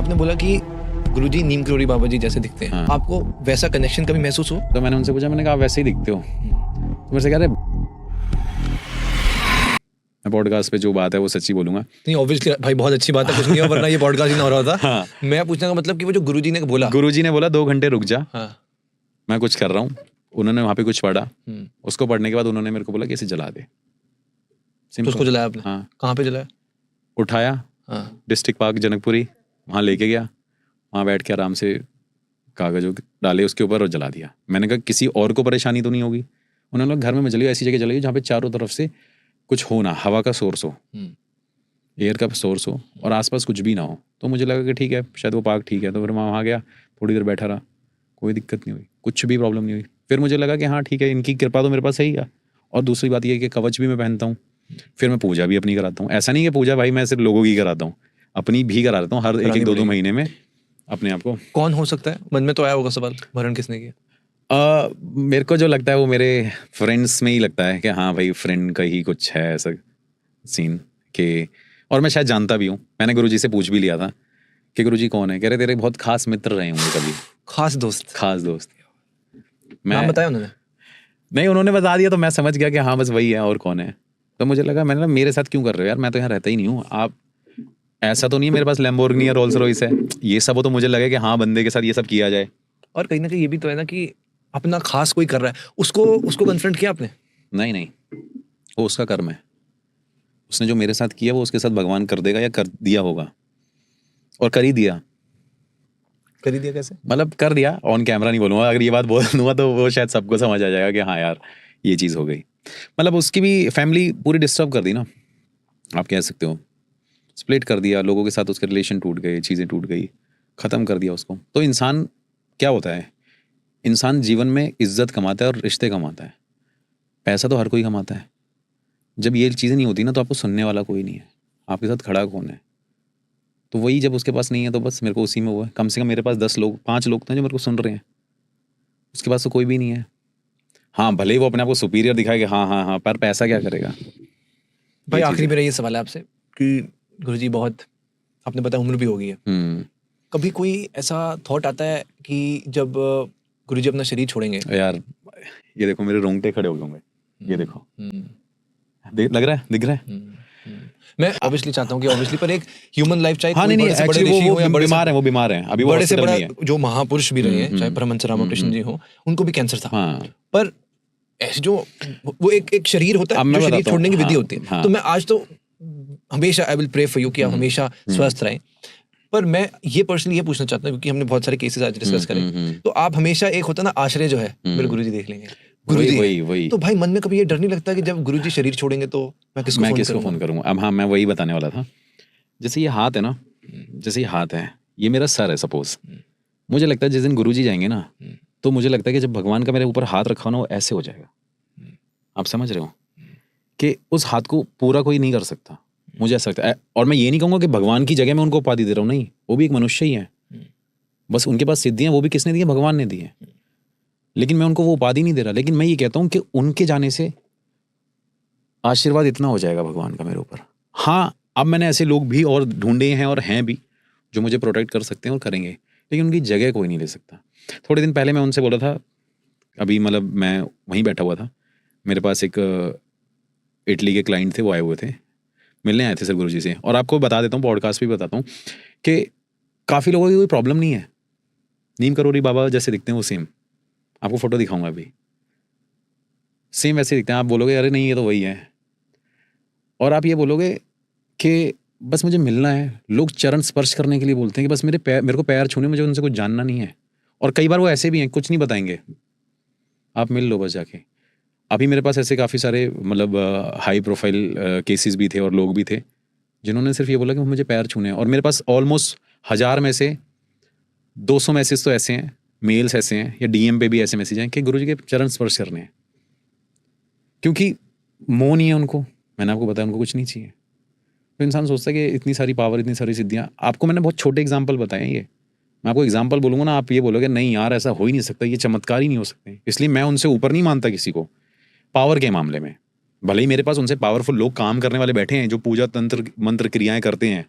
आपने बोला कि गुरुजी नीम करोड़ी बाबा जी जैसे दिखते हैं। हाँ। आपको वैसा कनेक्शन कभी महसूस हो? तो मैंने उनसे पूछा, मैंने कहा आप वैसे ही दिखते हो। तो मेरे से कह रहे मैं पॉडकास्ट पे जो बात है वो सच्ची बोलूंगा। नहीं ऑब्वियसली भाई बहुत अच्छी बात है, कुछ नहीं हो वरना ये पॉडकास्ट ही ना हो रहा था। हाँ। मैं पूछने का मतलब कि वो जो गुरुजी ने बोला। गुरुजी ने बोला 2 घंटे रुक जा, हाँ। मैं कुछ कर रहा हूँ। उन्होंने वहाँ पे कुछ पढ़ा, हम्म। उसको पढ़ने के बाद उन्होंने मेरे को बोला कि इसे जला दे। तो उसको जलाया आपने? हाँ। कहाँ पे जलाया? उठाया, हाँ। डिस्ट्रिक्ट पार्क जनकपुरी, वहाँ लेके गया, वहाँ बैठ के आराम से कागज डाले उसके ऊपर और जला दिया। मैंने कहा किसी और को परेशानी तो नहीं होगी? उन्होंने बोला घर में जली, ऐसी जगह जलाई जहाँ पे चारों तरफ से कुछ हो ना, हवा का सोर्स हो, एयर का सोर्स हो और आसपास कुछ भी ना हो। तो मुझे लगा कि ठीक है शायद वो पार्क ठीक है। तो फिर मैं वहाँ गया, थोड़ी देर बैठा रहा, कोई दिक्कत नहीं हुई, कुछ भी प्रॉब्लम नहीं हुई। फिर मुझे लगा कि हाँ ठीक है, इनकी कृपा तो मेरे पास है ही है। और दूसरी बात ये है कि कवच भी मैं पहनता हूँ, फिर मैं पूजा भी अपनी कराता हूँ। ऐसा नहीं कि पूजा भाई मैं सिर्फ लोगों की कराता हूँ, अपनी भी करा देता हूँ हर एक 2-2 महीने में अपने आप को। कौन हो सकता है? मन में तो आया होगा सवाल, भरण किसने किया? मेरे को जो लगता है वो मेरे फ्रेंड्स में ही लगता है कि हाँ भाई फ्रेंड का ही कुछ है ऐसा सीन के। और मैं शायद जानता भी हूँ, मैंने गुरुजी से पूछ भी लिया था कि गुरुजी कौन है। कह रहे तेरे बहुत खास मित्र रहे होंगे कभी। खास दोस्त? खास दोस्त। नाम बताया उन्होंने? नहीं, उन्होंने बता दिया तो मैं समझ गया कि हाँ बस वही है, और कौन है। तो मुझे लगा, मैंने मेरे साथ क्यों कर रहे हो यार, मैं तो यहाँ रहता ही नहीं हूँ। आप ऐसा तो नहीं है मेरे पास लैम्बोर्गिनी या रोल्स रॉयस है, ये सब हो तो मुझे लगे कि हाँ बंदे के साथ ये सब किया जाए। और कहीं ना कहीं ये भी तो है ना कि अपना खास कोई कर रहा है, उसको कन्फ्रंट किया आपने? नहीं, वो उसका कर्म है। उसने जो मेरे साथ किया वो उसके साथ भगवान कर देगा या कर दिया होगा, और कर ही दिया। कर ही दिया कैसे? मतलब कर दिया, ऑन कैमरा नहीं बोलूंगा, अगर ये बात बोल दूंगा तो वो शायद सबको समझ आ जाएगा कि हाँ यार ये चीज़ हो गई। मतलब उसकी भी फैमिली पूरी डिस्टर्ब कर दी ना, आप कह सकते हो। स्प्लिट कर दिया, लोगों के साथ उसके रिलेशन टूट गए, चीज़ें टूट गई, ख़त्म कर दिया उसको। तो इंसान क्या होता है, इंसान जीवन में इज्जत कमाता है और रिश्ते कमाता है। पैसा तो हर कोई कमाता है। जब ये चीज़ें नहीं होती ना तो आपको सुनने वाला कोई नहीं है, आपके साथ खड़ा कौन है। तो वही जब उसके पास नहीं है तो बस मेरे को उसी में हुआ है। कम से कम मेरे पास 5 लोग थे जो मेरे को सुन रहे हैं, उसके पास तो कोई भी नहीं है। हाँ भले ही वो अपने आप को सुपीरियर दिखाए कि हाँ, पर पैसा क्या करेगा। भाई आखिरी मेरा ये सवाल है आपसे कि गुरुजी बहुत, आपने बताया उम्र भी हो गई है, कभी कोई ऐसा थॉट आता है कि जब गुरुजी अपना शरीर छोड़ेंगे? यार ये देखो मेरे रोंगटे खड़े हो गए होंगे, ये देखो लग रहा है, दिख रहा है। मैं ऑब्वियसली चाहता हूँ कि ऑब्वियसली पर एक ह्यूमन लाइफ चाहे हाँ कोई नहीं, बड़े से बड़े ऋषि हो या बड़े बीमार है, वो बीमार है अभी, वो बड़े से हॉस्पिटल बड़ा में है। जो महापुरुष भी रहे हैं, चाहे परमहंस रामकृष्ण जी हो, उनको भी कैंसर था। पर ऐसे जो वो एक शरीर होता है, जो शरीर छोड़ने की विधि होती है। तो मैं आज तो हमेशा I will pray for you कि आप हमेशा स्वस्थ रहें। पर मैं ये पर्सनली ये पूछना चाहता हूँ क्योंकि हमने बहुत सारे केसेस आज डिस्कस करे, तो आप हमेशा एक होता ना आश्रय जो है, मेरे गुरुजी देख लेंगे, गुरुजी वही। तो भाई मन में कभी ये डर नहीं लगता कि जब गुरुजी शरीर छोड़ेंगे तो मैं किसको फोन करूंगा? अब हाँ मैं वही बताने वाला था। जैसे ये हाथ है ना, जैसे ये हाथ है, ये मेरा सर है सपोज। मुझे लगता है जिस दिन गुरुजी जाएंगे ना, तो मुझे लगता है कि जब भगवान का मेरे ऊपर हाथ रखा हो ना, वो ऐसे हो जाएगा। आप समझ रहे हो कि उस हाथ को पूरा कोई नहीं कर सकता, मुझे ऐसा लगता है। और मैं ये नहीं कहूँगा कि भगवान की जगह मैं उनको उपाधि दे रहा हूँ, नहीं, वो भी एक मनुष्य ही है। बस उनके पास सिद्धियाँ वो भी किसने दी है? भगवान ने दी है। लेकिन मैं उनको वो उपाधि नहीं दे रहा। लेकिन मैं ये कहता हूँ कि उनके जाने से आशीर्वाद इतना हो जाएगा भगवान का मेरे ऊपर। हाँ अब मैंने ऐसे लोग भी और ढूंढे हैं और हैं भी जो मुझे प्रोटेक्ट कर सकते हैं और करेंगे, लेकिन उनकी जगह कोई नहीं ले सकता। थोड़े दिन पहले मैं उनसे बोला था, अभी मतलब मैं वहीं बैठा हुआ था, मेरे पास एक इटली के क्लाइंट थे, वो आए हुए थे, मिलने आए थे सर गुरुजी से। और आपको बता देता हूँ, पॉडकास्ट भी बताता हूँ कि काफ़ी लोगों की कोई प्रॉब्लम नहीं है, नीम करोड़ी बाबा जैसे दिखते हैं वो सेम, आपको फोटो दिखाऊंगा अभी, सेम वैसे दिखते हैं। आप बोलोगे अरे नहीं ये तो वही है, और आप ये बोलोगे कि बस मुझे मिलना है। लोग चरण स्पर्श करने के लिए बोलते हैं कि बस मेरे को पैर छूने, मुझे उनसे कुछ जानना नहीं है। और कई बार वो ऐसे भी हैं, कुछ नहीं बताएंगे, आप मिल लो बस जाके। अभी मेरे पास ऐसे काफ़ी सारे मतलब हाई प्रोफाइल केसेस भी थे और लोग भी थे जिन्होंने सिर्फ ये बोला कि मुझे पैर छूने हैं। और मेरे पास ऑलमोस्ट 1000 में से 200 मैसेज तो ऐसे हैं, मेल्स ऐसे हैं, या DM पे भी ऐसे मैसेज हैं कि गुरुजी के चरण स्पर्श करने हैं। क्योंकि मोह नहीं है उनको, मैंने आपको बताया, उनको कुछ नहीं चाहिए। तो इंसान सोचता है कि इतनी सारी पावर, इतनी सारी सिद्धियाँ। आपको मैंने बहुत छोटे एग्जाम्पल बताए हैं, ये मैं आपको एग्जाम्पल बोलूँगा ना, आप ये बोलोगे नहीं यार ऐसा हो ही नहीं सकता, ये चमत्कार ही नहीं हो सकते। इसलिए मैं उनसे ऊपर नहीं मानता किसी को पावर के मामले में। भले ही मेरे पास उनसे पावरफुल लोग काम करने वाले बैठे हैं जो पूजा तंत्र मंत्र क्रियाएं करते हैं,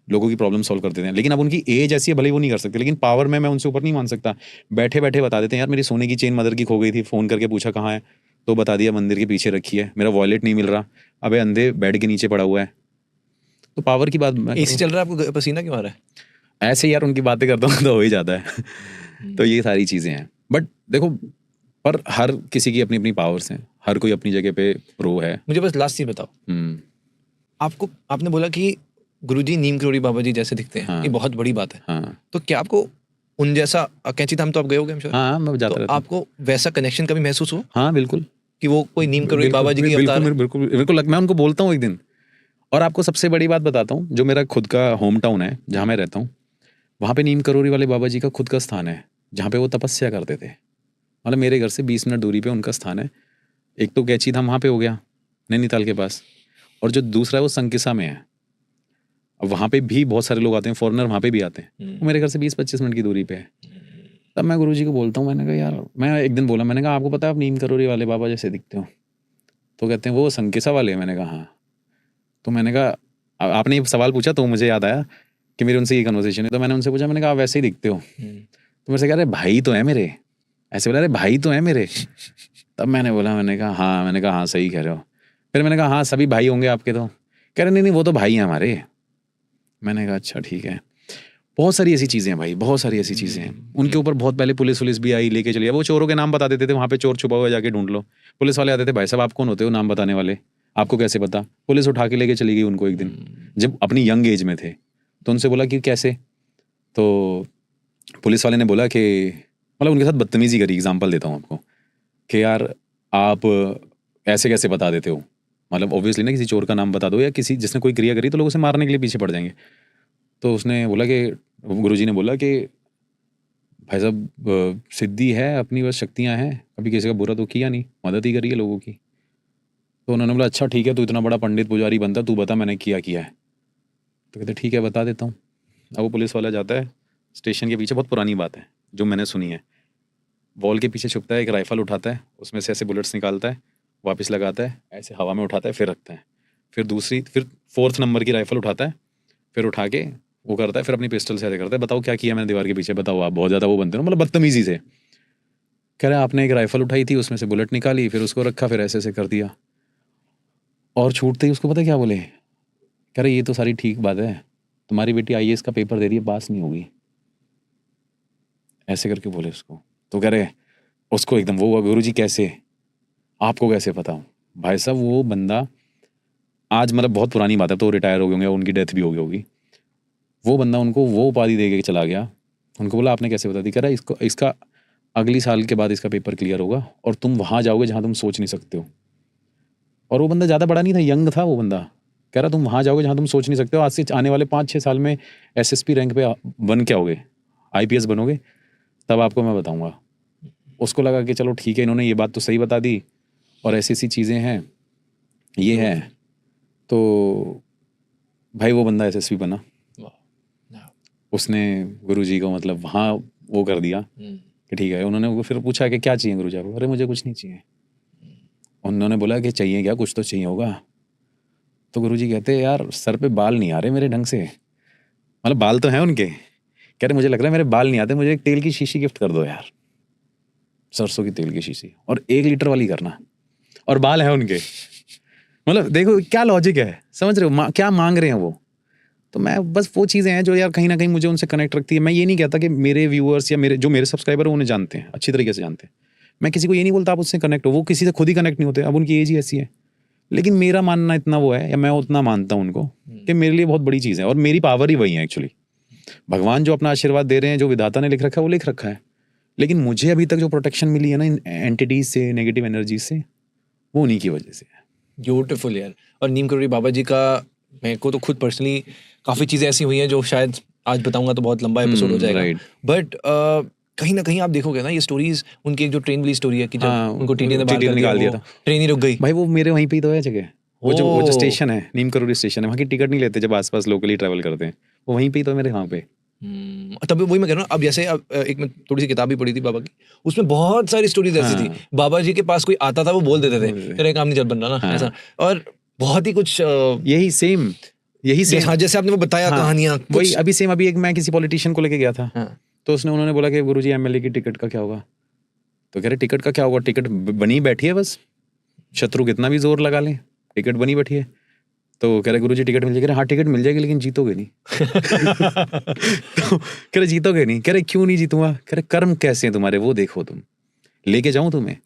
लोगों की प्रॉब्लम सॉल्व कर देते हैं। लेकिन अब उनकी एज ऐसी है, भले वो नहीं कर सकते, लेकिन पावर में मैं उनसे ऊपर नहीं मान सकता। बैठे बैठे बता देते हैं, यार मेरी सोने की चेन मदर की खो गई थी, फ़ोन करके पूछा कहाँ है, तो बता दिया मंदिर के पीछे रखी है। मेरा वॉलेट नहीं मिल रहा, अबे अंधे बेड के नीचे पड़ा हुआ है। तो पावर की बात, एसी चल रहा है, आपको पसीना क्यों आ रहा है? ऐसे यार उनकी बातें करता हूँ तो हो ही जाता है। तो ये सारी चीज़ें हैं। बट देखो, पर हर किसी की अपनी अपनी पावर्स हैं, हर कोई अपनी जगह पे प्रो है। मुझे बस लास्ट चीज बताओ, आपको, आपने बोला कि गुरुजी नीम करोड़ी बाबा जी जैसे दिखते हैं, ये बहुत बड़ी बात है। हाँ। तो क्या आपको उन जैसा, कैंची धाम तो आप गए होगे, हाँ, मैं जाता रहता हूँ। आपको वैसा कनेक्शन कभी महसूस हो? हाँ बिल्कुल, कि वो कोई नीम करोड़ी बाबा जी की अवतार है? बिल्कुल। मैं उनको बोलता हूँ एक दिन। और आपको सबसे बड़ी बात बताता हूँ, जो मेरा खुद का होम टाउन है जहाँ मैं रहता हूँ, वहाँ पे नीम करोड़ी वाले बाबा जी का खुद का स्थान है, जहाँ पे वो तपस्या करते थे। मतलब मेरे घर से 20 मिनट दूरी पे उनका स्थान है। एक तो कैंची धाम वहाँ पे हो गया नैनीताल के पास, और जो दूसरा है वो संकिसा में है। अब वहाँ पे भी बहुत सारे लोग आते हैं, फॉरेनर वहाँ पे भी आते हैं। वो मेरे घर से 20-25 मिनट की दूरी पे है। तब मैं गुरुजी को बोलता हूँ, मैंने कहा यार, मैं एक दिन बोला, मैंने कहा आपको पता है आप नीम करोड़ी वाले बाबा जैसे दिखते हो? तो कहते हैं वो संकिसा वाले। मैंने कहा हाँ। तो मैंने कहा, आपने ये सवाल पूछा तो मुझे याद आया कि मेरी उनसे ये कन्वर्सेशन है। तो मैंने उनसे पूछा, मैंने कहा आप वैसे ही दिखते हो? तो मेरे से कह रहे भाई तो है मेरे, ऐसे बोला, अरे भाई तो है मेरे। तब मैंने कहा हाँ सही कह रहे हो। फिर मैंने कहा हाँ सभी भाई होंगे आपके? तो कह रहे नहीं वो तो भाई हैं हमारे। मैंने कहा अच्छा ठीक है। बहुत सारी ऐसी चीज़ें हैं भाई, बहुत सारी ऐसी चीज़ें हैं। उनके ऊपर बहुत पहले पुलिस भी आई, लेके चली। वो चोरों के नाम बता देते थे, वहाँ पे चोर छुपा हुआ, जाके ढूंढ लो। पुलिस वाले आते थे, भाई साहब आप कौन होते हो नाम बताने वाले, आपको कैसे पता? पुलिस उठा के लेके चली गई उनको एक दिन, जब अपनी यंग एज में थे। तो उनसे बोला कि कैसे? तो पुलिस वाले ने बोला कि, मतलब उनके साथ बदतमीजी करी। एग्जाम्पल देता हूँ आपको कि यार आप ऐसे कैसे बता देते हो? मतलब ऑब्वियसली ना, किसी चोर का नाम बता दो या किसी जिसने कोई क्रिया करी तो लोग उसे मारने के लिए पीछे पड़ जाएंगे। तो उसने बोला कि, गुरुजी ने बोला कि भाई साहब सिद्धि है अपनी, बस शक्तियाँ हैं, कभी किसी का बुरा तो किया नहीं, मदद ही करी है लोगों की। तो उन्होंने बोला अच्छा ठीक है, तू इतना बड़ा पंडित पुजारी बनता, तू बता मैंने किया है। तो कहते ठीक है बता देता हूँ। अब वो पुलिस वाला जाता है स्टेशन के पीछे, बहुत पुरानी बात है जो मैंने सुनी है, वॉल के पीछे छुपता है, एक राइफल उठाता है, उसमें से ऐसे बुलेट्स निकालता है, वापस लगाता है, ऐसे हवा में उठाता है, फिर रखता है, फिर 4th नंबर की राइफल उठाता है, फिर उठा के वो करता है, फिर अपनी पिस्टल से ऐसे करता है, बताओ क्या किया मैंने दीवार के पीछे, बताओ आप। बहुत ज़्यादा वो बनते हो, मतलब बदतमीजी से। कह रहे आपने एक राइफल उठाई थी, उसमें से बुलेट निकाली, फिर उसको रखा, फिर ऐसे ऐसे कर दिया। और छूटते ही उसको पता क्या बोले? कह रहे ये तो सारी ठीक बात है, तुम्हारी बेटी IAS का पेपर दे रही है, पास नहीं होगी, ऐसे करके बोले उसको। तो कह रहे उसको एकदम वो, गुरुजी कैसे, आपको कैसे पता? भाई साहब वो बंदा आज, मतलब बहुत पुरानी बात है, तो रिटायर हो गए होंगे, उनकी डेथ भी हो गई होगी। वो बंदा उनको वो उपाधि दे के चला गया। उनको बोला आपने कैसे बता दी? कह रहा इसका अगली साल के बाद इसका पेपर क्लियर होगा और तुम वहाँ जाओगे जहाँ तुम सोच नहीं सकते हो। और वो बंदा ज़्यादा बड़ा नहीं था, यंग था वो बंदा। कह रहा तुम वहाँ जाओगे जहाँ तुम सोच नहीं सकते हो, आज से आने वाले 5-6 साल में SSP रैंक पे बन के आओगे, IPS बनोगे, तब आपको मैं बताऊँगा। उसको लगा कि चलो ठीक है, इन्होंने ये बात तो सही बता दी और ऐसी ऐसी चीज़ें हैं, ये है। तो भाई वो बंदा SSP बना, उसने गुरुजी को मतलब वहाँ वो कर दिया कि ठीक है। उन्होंने वो फिर पूछा कि क्या चाहिए गुरुजी आपको? अरे मुझे कुछ नहीं चाहिए। उन्होंने बोला कि चाहिए क्या, कुछ तो चाहिए होगा। तो गुरुजी कहते यार सर पे बाल नहीं आ रहे मेरे ढंग से, मतलब बाल तो हैं उनके, कह रहे मुझे लग रहा है मेरे बाल नहीं आते, मुझे एक तेल की शीशी गिफ्ट कर दो यार, सरसों की तेल की शीशी, और 1 लीटर वाली करना, और बाल है उनके। मतलब देखो क्या लॉजिक है, समझ रहे हो क्या मांग रहे हैं वो। तो मैं बस वो चीज़ें हैं जो यार कहीं ना कहीं मुझे उनसे कनेक्ट रखती है। मैं ये नहीं कहता कि मेरे व्यूअर्स या मेरे सब्सक्राइबर उन्हें जानते हैं, अच्छी तरीके से जानते हैं। मैं किसी को ये नहीं बोलता आप उससे कनेक्ट हो, वो किसी से खुद ही कनेक्ट नहीं होते, अब उनकी एज ही ऐसी है। लेकिन मेरा मानना इतना वो है, या मैं उतना मानता हूँ उनको, कि मेरे लिए बहुत बड़ी चीज़ है और मेरी पावर ही वही है एक्चुअली। भगवान जो अपना आशीर्वाद दे रहे हैं, जो विधाता ने लिख रखा है वो लिख रखा है, लेकिन मुझे अभी तक जो प्रोटेक्शन मिली है ना इन एंटिटीज से, नेगेटिव एनर्जी से, वो उन्हीं की वजह से है। ब्यूटीफुल यार। और नीम करोड़ी बाबा जी का मेरे को तो खुद पर्सनली काफ़ी चीज़ें ऐसी हुई हैं जो शायद आज बताऊंगा तो बहुत लंबा एपिसोड हो जाएगा, बट कहीं ना कहीं आप देखोगे ना ये स्टोरीज, उनकी एक जो ट्रेन वाली स्टोरी है कि जब उनको टीटी ने बाहर निकाल दिया था, ट्रेन ही रुक गई। भाई वो मेरे वहीं पे ही तो है जगह, वो जो स्टेशन है नीम करोड़ी स्टेशन है, वहाँ की टिकट नहीं लेते जब आसपास लोकली ट्रैवल करते हैं, वो वहीं पे ही तो है मेरे वहाँ पे। तभी वही मैं कह रहा हूँ। अब जैसे एक मैं थोड़ी सी किताब भी पढ़ी थी बाबा की, उसमें बहुत सारी स्टोरीज ऐसी थी, बाबा जी के पास कोई आता था वो बोल देते थे तेरा काम नहीं चल बन रहा ना, ऐसा। और बहुत ही कुछ यही सेम यही सेम, हाँ, जैसे आपने वो बताया कहानियां, वही अभी सेम, अभी एक मैं किसी पॉलिटिशियन को लेके गया था, तो उन्होंने बोला कि गुरुजी एमएलए की टिकट का क्या होगा, तो कह रहे टिकट का क्या होगा, टिकट बनी बैठी है बस, शत्रु कितना भी जोर लगा ले टिकट बनी बैठी है। तो कह रहे गुरुजी टिकट मिल जाएगी, हाँ टिकट मिल जाएगी लेकिन जीतोगे नहीं। तो कह रहे जीतोगे नहीं, कह रहे क्यों नहीं जीतूंगा, कह रहे कर्म कैसे हैं तुम्हारे वो देखो, तुम लेके जाऊं तुम्हें।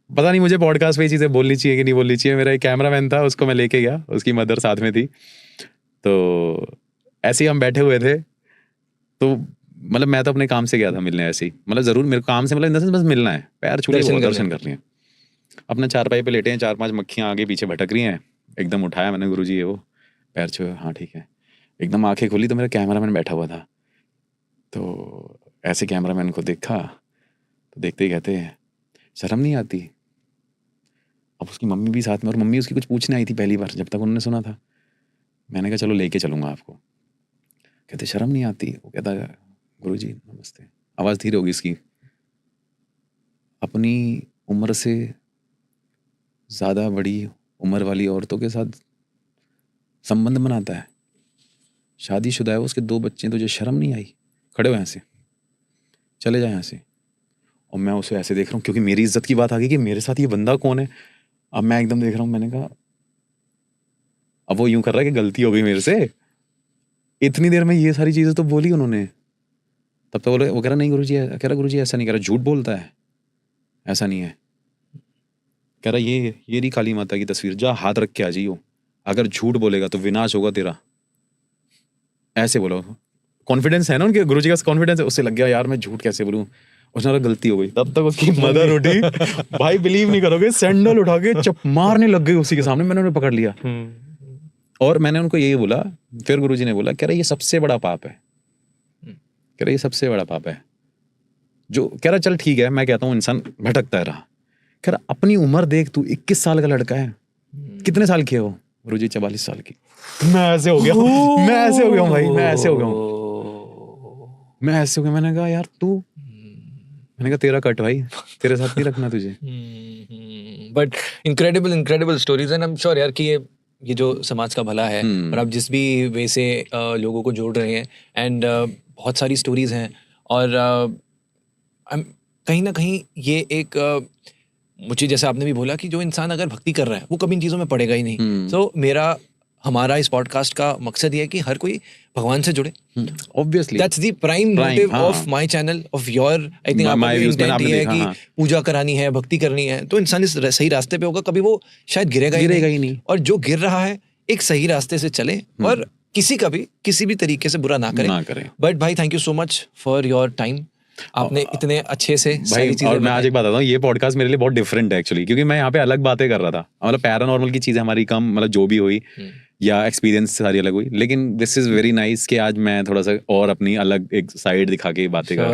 पता नहीं मुझे पॉडकास्ट पे ये चीजें बोलनी चाहिए कि नहीं बोलनी चाहिए। मेरा एक कैमरामैन था, उसको मैं लेके गया, उसकी मदर साथ में थी, तो ऐसे ही हम बैठे हुए थे, तो मतलब मैं तो अपने काम से गया था मिलने, ऐसे ही मतलब जरूर मेरे काम से मतलब बस मिलना है, पैर छू के दर्शन कर लिए, अपना चारपाई पे लेटे हैं, 4-5 मक्खियां आगे पीछे भटक रही हैं, एकदम उठाया मैंने, गुरुजी ये वो, पैर छुए, हाँ ठीक है, एकदम आंखें खोली तो मेरा कैमरामैन बैठा हुआ था, तो ऐसे कैमरामैन को देखा, तो देखते ही कहते हैं शर्म नहीं आती। अब उसकी मम्मी भी साथ में, और मम्मी उसकी कुछ पूछने आई थी पहली बार, जब तक उन्होंने सुना था, मैंने कहा चलो लेके चलूंगा आपको, कहते शर्म नहीं आती। वो कहता गुरुजी नमस्ते, आवाज़ धीरे होगी इसकी, अपनी उम्र से ज़्यादा बड़ी उम्र वाली औरतों के साथ संबंध बनाता है, शादीशुदा है, उसके 2 बच्चे, तुझे शर्म नहीं आई, खड़े हो यहाँ से, चले जाए यहाँ से। और मैं उसे ऐसे देख रहा हूँ, क्योंकि मेरी इज्जत की बात आ गई कि मेरे साथ ये बंदा कौन है। अब मैं एकदम देख रहा हूँ, मैंने कहा अब वो यूं कर रहा है कि गलती हो गई मेरे से, इतनी देर में ये सारी चीज़ें तो बोली उन्होंने। तब तो बोले, वो कह रहा नहीं गुरुजी, कह रहा गुरुजी ऐसा नहीं, कह रहा झूठ बोलता है, ऐसा नहीं है, कह रहा ये रही काली माता की तस्वीर, जा हाथ रख के आ जाइयो, अगर झूठ बोलेगा तो विनाश होगा तेरा, ऐसे बोला। कॉन्फिडेंस है ना उनके, गुरुजी का कॉन्फिडेंस है, उससे लग गया यार मैं झूठ कैसे बोलूं, उसने गलती हो गई। तब तक उसकी मदर उठी, भाई बिलीव नहीं करोगे, सैंडल उठा के चप मारने लग गई उसी के सामने, मैंने उन्हें पकड़ लिया। और मैंने उनको यही बोला, फिर गुरुजी ने बोला, कह रहा ये सबसे बड़ा पाप है, कह रहा ये सबसे बड़ा पाप है जो, कह रहा चल ठीक है मैं कहता हूँ इंसान भटकता है रहा, कह रहा अपनी उम्र देख, तू 21 साल का लड़का है, कितने साल की है वो, गुरुजी 44 साल की। मैं ऐसे हो गया, मैं ऐसे हो गया हूँ भाई, मैं ऐसे हो गया हूँ, मैं ऐसे हो गया। मैंने कहा यार तू, मैंने कहा तेरा कट भाई, तेरे साथ नहीं रखना तुझे। But incredible stories and I am sure यार कि ये जो समाज का भला है, और आप जिस भी वे से लोगों को जोड़ रहे हैं, एंड बहुत सारी स्टोरीज हैं, और कहीं ना कहीं ये एक मुझे जैसा आपने भी बोला कि जो इंसान अगर भक्ति कर रहा है वो कभी इन चीज़ों में पड़ेगा ही नहीं। तो हमारा इस पॉडकास्ट का मकसद ये है कि हर कोई भगवान से जुड़े। Obviously, that's the prime motive of my channel, of your, I think आपका भी इंटेंट ये है कि पूजा करानी है, भक्ति करनी है, तो इंसान इस सही रास्ते पे होगा, कभी वो शायद गिरेगा ही नहीं। और जो गिर रहा है एक सही रास्ते से चले, और किसी का भी किसी भी तरीके से बुरा ना करे। बट भाई thank you so much for your time, आपने इतने अच्छे से सारी चीजें। और मैं आज एक बात बताता हूँ, ये पॉडकास्ट मेरे लिए बहुत डिफरेंट है एक्चुअली, क्योंकि मैं यहाँ पे अलग बातें कर रहा था, मतलब पैरानॉर्मल की चीजें हमारी कम, मतलब जो भी हुई या एक्सपीरियंस सारी अलग हुई, लेकिन दिस इज वेरी नाइस कि आज मैं थोड़ा सा और अपनी अलग एक साइड दिखा के बातें कर रहा हूँ।